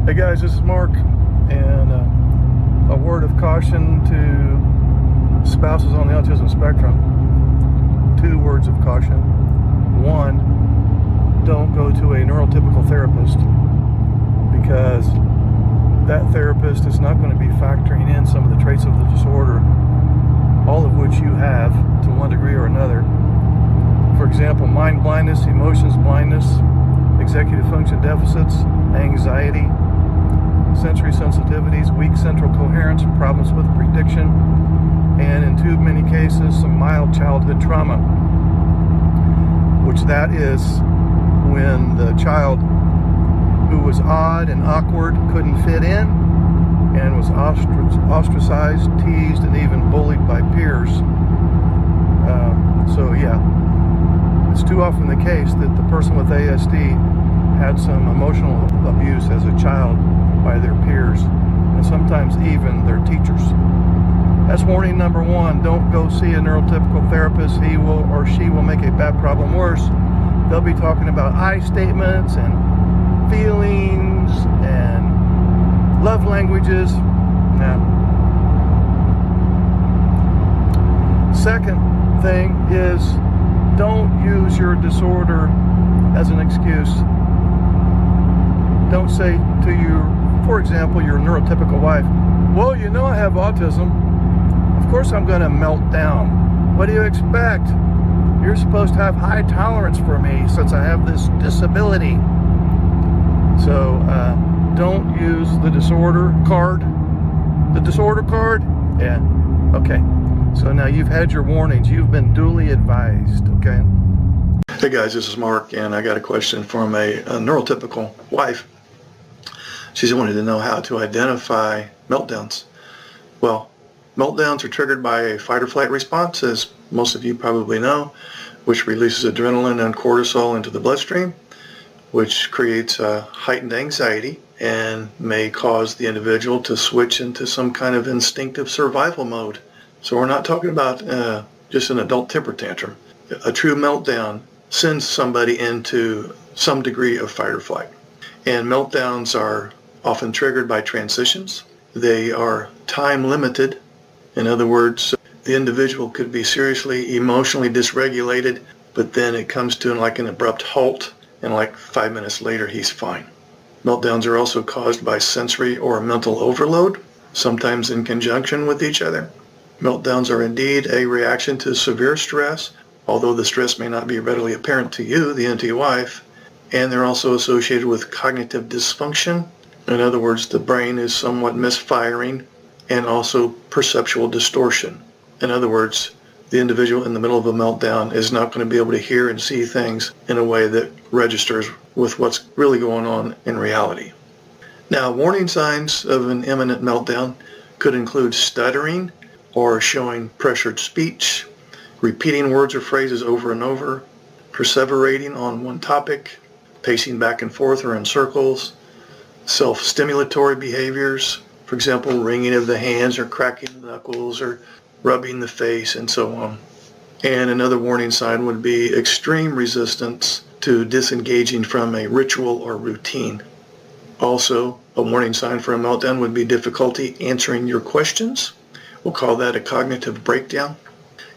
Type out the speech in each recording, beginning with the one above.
Hey guys, this is Mark, and a word of caution to spouses on the autism spectrum. 2 words of caution. 1, don't go to a neurotypical therapist, because that therapist is not going to be factoring in some of the traits of the disorder, all of which you have to one degree or another. For example, mind blindness, emotions blindness, executive function deficits, anxiety, sensory sensitivities, weak central coherence, problems with prediction, and in too many cases, some mild childhood trauma, which that is when the child who was odd and awkward couldn't fit in and was ostracized, teased, and even bullied by peers. So yeah, it's too often the case that the person with ASD had some emotional abuse as a child by their peers, and sometimes even their teachers. That's warning number 1. Don't go see a neurotypical therapist. He will or she will make a bad problem worse. They'll be talking about I statements and feelings and love languages. Now, second thing is, don't use your disorder as an excuse. Don't say to you, for example, your neurotypical wife, well, you know I have autism. Of course I'm going to melt down. What do you expect? You're supposed to have high tolerance for me since I have this disability. So don't use the disorder card. The disorder card? Yeah. Okay. So now you've had your warnings. You've been duly advised. Okay. Hey guys, this is Mark, and I got a question from a neurotypical wife. She wanted to know how to identify meltdowns. Well, meltdowns are triggered by a fight or flight response, as most of you probably know, which releases adrenaline and cortisol into the bloodstream, which creates heightened anxiety and may cause the individual to switch into some kind of instinctive survival mode. So we're not talking about just an adult temper tantrum. A true meltdown sends somebody into some degree of fight or flight. And meltdowns are often triggered by transitions. They are time limited. In other words, the individual could be seriously emotionally dysregulated, but then it comes to like an abrupt halt, and like 5 minutes later he's fine. Meltdowns are also caused by sensory or mental overload, sometimes in conjunction with each other. Meltdowns are indeed a reaction to severe stress, although the stress may not be readily apparent to you, the NT wife, and they're also associated with cognitive dysfunction. In other words, the brain is somewhat misfiring, and also perceptual distortion. In other words, the individual in the middle of a meltdown is not going to be able to hear and see things in a way that registers with what's really going on in reality. Now, warning signs of an imminent meltdown could include stuttering or showing pressured speech, repeating words or phrases over and over, perseverating on one topic, pacing back and forth or in circles, self-stimulatory behaviors, for example, wringing of the hands or cracking the knuckles or rubbing the face and so on. And another warning sign would be extreme resistance to disengaging from a ritual or routine. Also, a warning sign for a meltdown would be difficulty answering your questions. We'll call that a cognitive breakdown.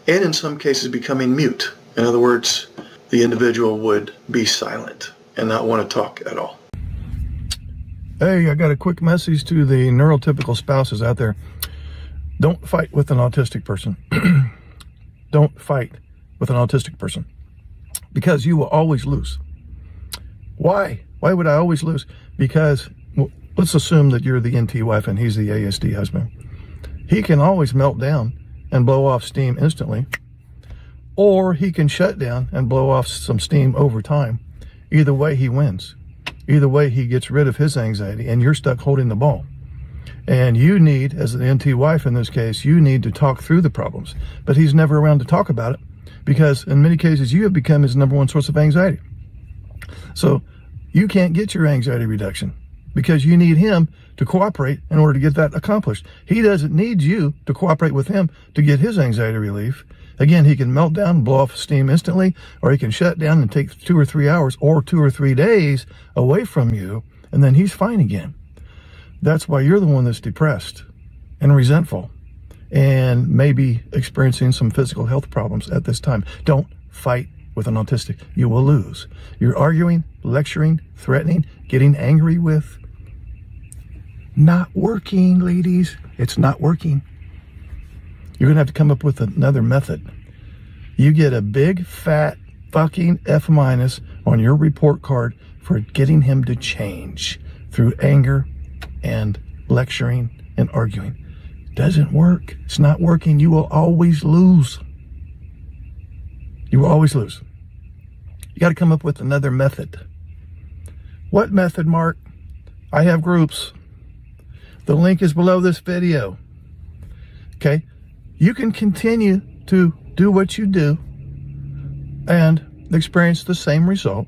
And in some cases, becoming mute. In other words, the individual would be silent and not want to talk at all. Hey, I got a quick message to the neurotypical spouses out there. Don't fight with an autistic person. Don't fight with an autistic person, because you will always lose. Why? Why would I always lose? Because, well, let's assume that you're the NT wife and he's the ASD husband. He can always melt down and blow off steam instantly, or he can shut down and blow off some steam over time. Either way, he wins. Either way, he gets rid of his anxiety, and you're stuck holding the ball. And you need, as the NT wife in this case, you need to talk through the problems. But he's never around to talk about it, because in many cases, you have become his number 1 source of anxiety. So you can't get your anxiety reduction because you need him to cooperate in order to get that accomplished. He doesn't need you to cooperate with him to get his anxiety relief. Again, he can melt down, blow off steam instantly, or he can shut down and take 2 or 3 hours or 2 or 3 days away from you, and then he's fine again. That's why you're the one that's depressed and resentful and maybe experiencing some physical health problems at this time. Don't fight with an autistic. You will lose. You're arguing, lecturing, threatening, getting angry with. Not working, ladies. It's not working. You're going to have to come up with another method. You get a big, fat, fucking F- on your report card for getting him to change through anger and lecturing and arguing. Doesn't work. It's not working. You will always lose. You will always lose. You got to come up with another method. What method, Mark? I have groups. The link is below this video. Okay? You can continue to do what you do and experience the same result,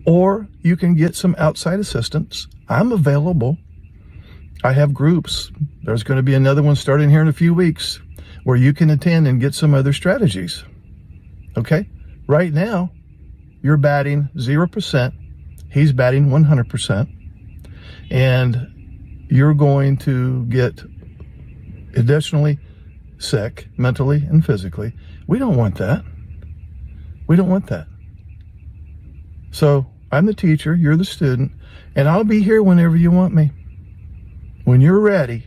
or you can get some outside assistance. I'm available. I have groups. There's going to be another one starting here in a few weeks where you can attend and get some other strategies. Okay? Right now, you're batting 0%. He's batting 100%. And you're going to get additionally sick mentally and physically. We don't want that. We don't want that. So I'm the teacher, you're the student, and I'll be here whenever you want me. When you're ready,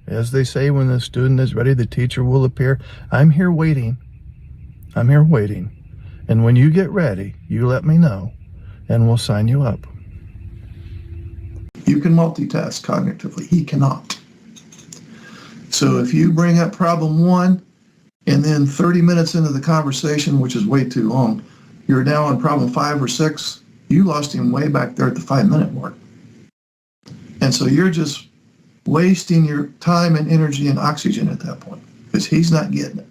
as they say, when the student is ready, the teacher will appear. I'm here waiting. I'm here waiting. And when you get ready, you let me know, and we'll sign you up. You can multitask cognitively. He cannot. So if you bring up problem 1, and then 30 minutes into the conversation, which is way too long, you're now on problem 5 or 6, you lost him way back there at the 5-minute mark. And so you're just wasting your time and energy and oxygen at that point, because he's not getting it.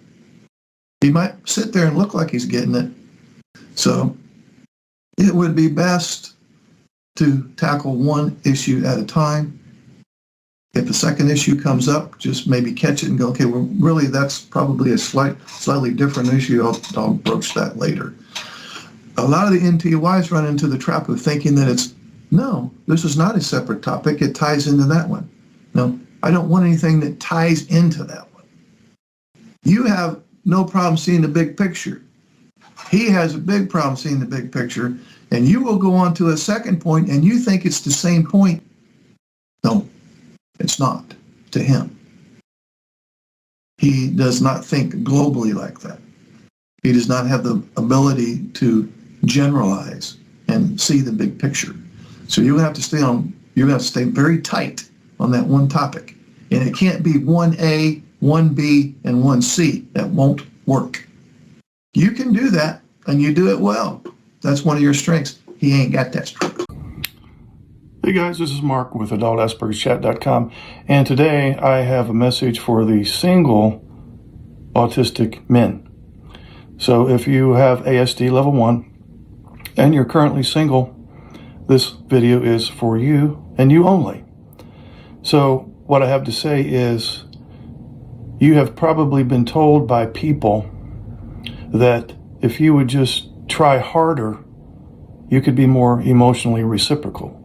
He might sit there and look like he's getting it. So it would be best to tackle one issue at a time. If a second issue comes up, just maybe catch it and go, okay, well, really, that's probably a slightly different issue. I'll broach that later. A lot of the NTYs run into the trap of thinking that no, this is not a separate topic. It ties into that one. No, I don't want anything that ties into that one. You have no problem seeing the big picture. He has a big problem seeing the big picture, and you will go on to a second point, and you think it's the same point. No, it's not to him. He does not think globally like that. He does not have the ability to generalize and see the big picture. So you have to stay very tight on that one topic. And it can't be 1A, 1B, and 1C. That won't work. You can do that, and you do it well. That's one of your strengths. He ain't got that strength. Hey guys, this is Mark with AdultAspergerChat.com, and today I have a message for the single autistic men. So if you have ASD level 1 and you're currently single, this video is for you and you only. So what I have to say is, you have probably been told by people that if you would just try harder, you could be more emotionally reciprocal.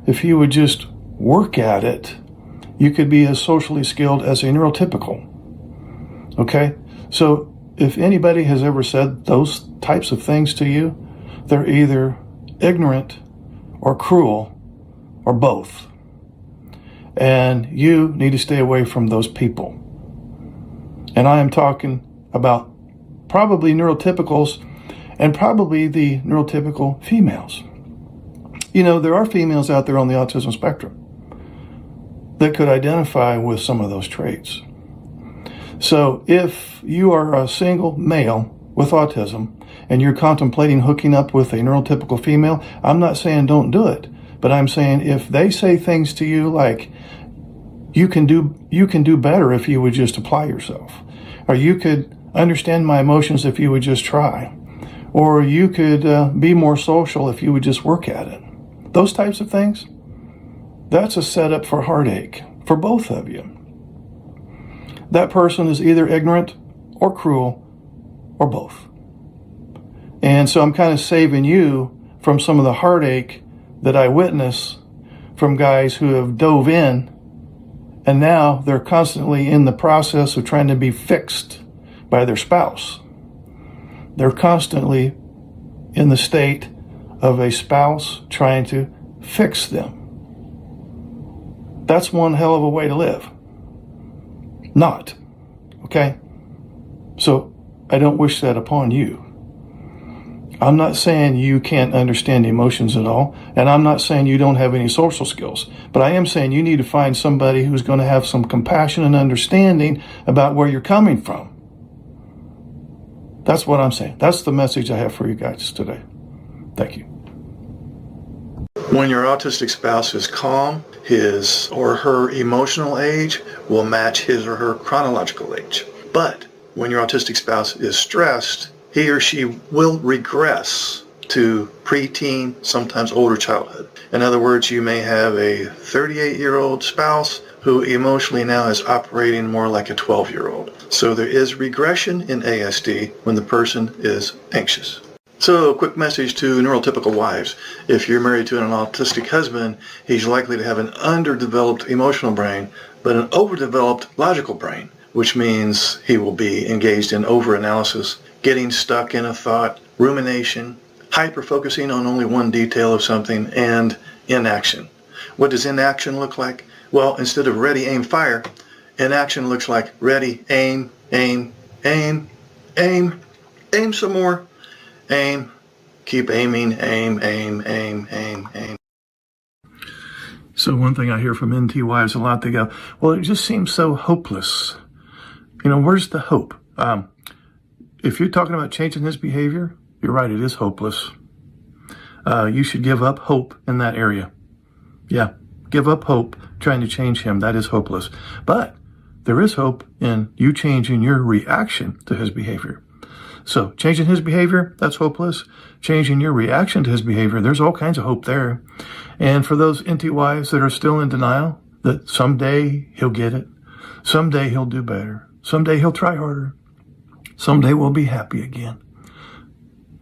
If you would just work at it, you could be as socially skilled as a neurotypical. Okay? So if anybody has ever said those types of things to you, they're either ignorant or cruel or both. And you need to stay away from those people. And I am talking about probably neurotypicals and probably the neurotypical females. You know, there are females out there on the autism spectrum that could identify with some of those traits. So if you are a single male with autism and you're contemplating hooking up with a neurotypical female, I'm not saying don't do it, but I'm saying if they say things to you like, you can do better if you would just apply yourself, or you could understand my emotions if you would just try, or you could be more social if you would just work at it. Those types of things, that's a setup for heartache for both of you. That person is either ignorant or cruel or both. And so I'm kind of saving you from some of the heartache that I witness from guys who have dove in, and now they're constantly in the process of trying to be fixed by their spouse. They're constantly in the state of a spouse trying to fix them. That's one hell of a way to live. Not. Okay? So I don't wish that upon you. I'm not saying you can't understand emotions at all, and I'm not saying you don't have any social skills, but I am saying you need to find somebody who's going to have some compassion and understanding about where you're coming from. That's what I'm saying. That's the message I have for you guys today. Thank you. When your autistic spouse is calm, his or her emotional age will match his or her chronological age. But when your autistic spouse is stressed, he or she will regress to preteen, sometimes older childhood. In other words, you may have a 38-year-old spouse who emotionally now is operating more like a 12-year-old. So there is regression in ASD when the person is anxious. So a quick message to neurotypical wives. If you're married to an autistic husband, he's likely to have an underdeveloped emotional brain, but an overdeveloped logical brain, which means he will be engaged in overanalysis, getting stuck in a thought, rumination, hyper-focusing on only one detail of something, and inaction. What does inaction look like? Well, instead of ready, aim, fire, inaction looks like ready, aim, aim, aim, aim, aim some more, aim, keep aiming, aim, aim, aim, aim, aim. So one thing I hear from NT wives a lot, they go, well, it just seems so hopeless. You know, where's the hope? If you're talking about changing his behavior, you're right, it is hopeless. You should give up hope in that area. Yeah, give up hope trying to change him. That is hopeless. But there is hope in you changing your reaction to his behavior. So changing his behavior, that's hopeless. Changing your reaction to his behavior, there's all kinds of hope there. And for those NT wives that are still in denial, that someday he'll get it, someday he'll do better, someday he'll try harder, someday we'll be happy again.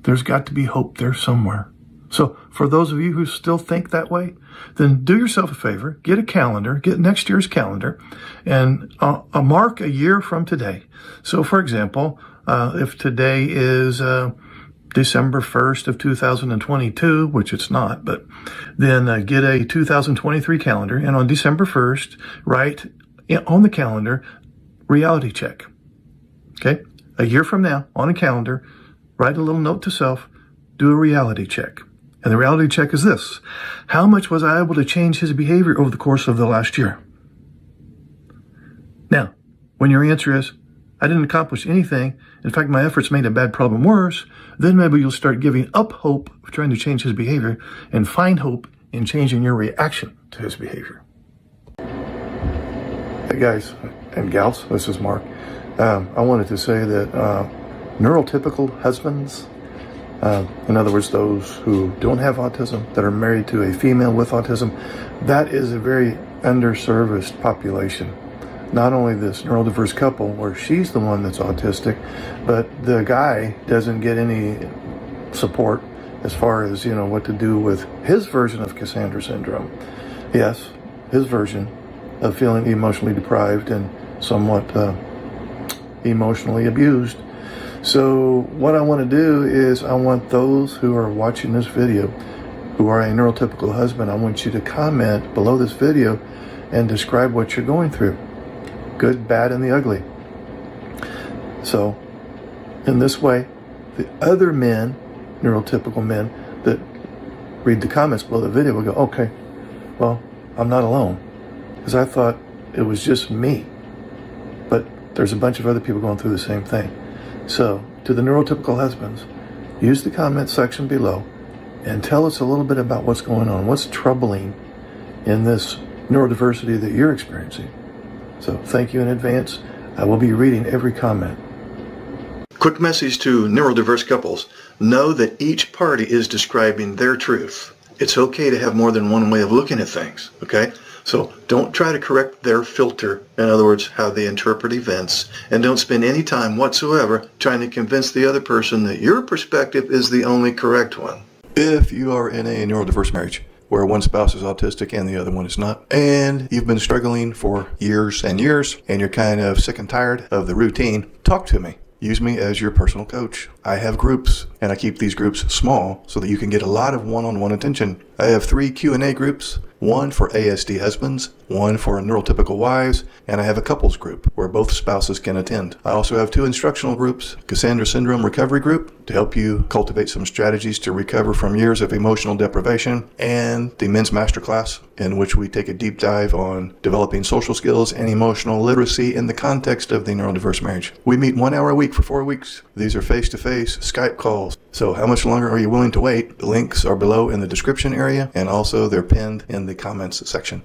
There's got to be hope there somewhere. So for those of you who still think that way, then do yourself a favor, get a calendar, get next year's calendar, and mark a year from today. So for example, if today is December 1st of 2022, which it's not, but then get a 2023 calendar, and on December 1st, write on the calendar, reality check. Okay? A year from now, on a calendar, write a little note to self, do a reality check. And the reality check is this: how much was I able to change his behavior over the course of the last year? Now, when your answer is, I didn't accomplish anything, in fact, my efforts made a bad problem worse, then maybe you'll start giving up hope of trying to change his behavior and find hope in changing your reaction to his behavior. Hey guys and gals, this is Mark. I wanted to say that neurotypical husbands, in other words, those who don't have autism, that are married to a female with autism, that is a very underserviced population. Not only this neurodiverse couple where she's the one that's autistic, but the guy doesn't get any support as far as, you know, what to do with his version of Cassandra syndrome. Yes, his version of feeling emotionally deprived and somewhat emotionally abused. So what I want to do is I want those who are watching this video, who are a neurotypical husband, I want you to comment below this video and describe what you're going through. Good, bad, and the ugly. So in this way, the other men, neurotypical men that read the comments below the video will go, okay, well, I'm not alone. Because I thought it was just me. But there's a bunch of other people going through the same thing. So, to the neurotypical husbands, use the comment section below and tell us a little bit about what's going on, what's troubling in this neurodiversity that you're experiencing. So, thank you in advance. I will be reading every comment. Quick message to neurodiverse couples. Know that each party is describing their truth. It's okay to have more than one way of looking at things, okay? So don't try to correct their filter, in other words, how they interpret events, and don't spend any time whatsoever trying to convince the other person that your perspective is the only correct one. If you are in a neurodiverse marriage, where one spouse is autistic and the other one is not, and you've been struggling for years and years, and you're kind of sick and tired of the routine, talk to me. Use me as your personal coach. I have groups, and I keep these groups small so that you can get a lot of one-on-one attention. I have 3 Q&A groups, one for ASD husbands, one for neurotypical wives, and I have a couples group where both spouses can attend. I also have 2 instructional groups, Cassandra Syndrome Recovery Group to help you cultivate some strategies to recover from years of emotional deprivation, and the Men's Masterclass, in which we take a deep dive on developing social skills and emotional literacy in the context of the neurodiverse marriage. We meet 1 hour a week for 4 weeks. These are face-to-face Skype calls. So how much longer are you willing to wait? The links are below in the description area, and also they're pinned in the comments section.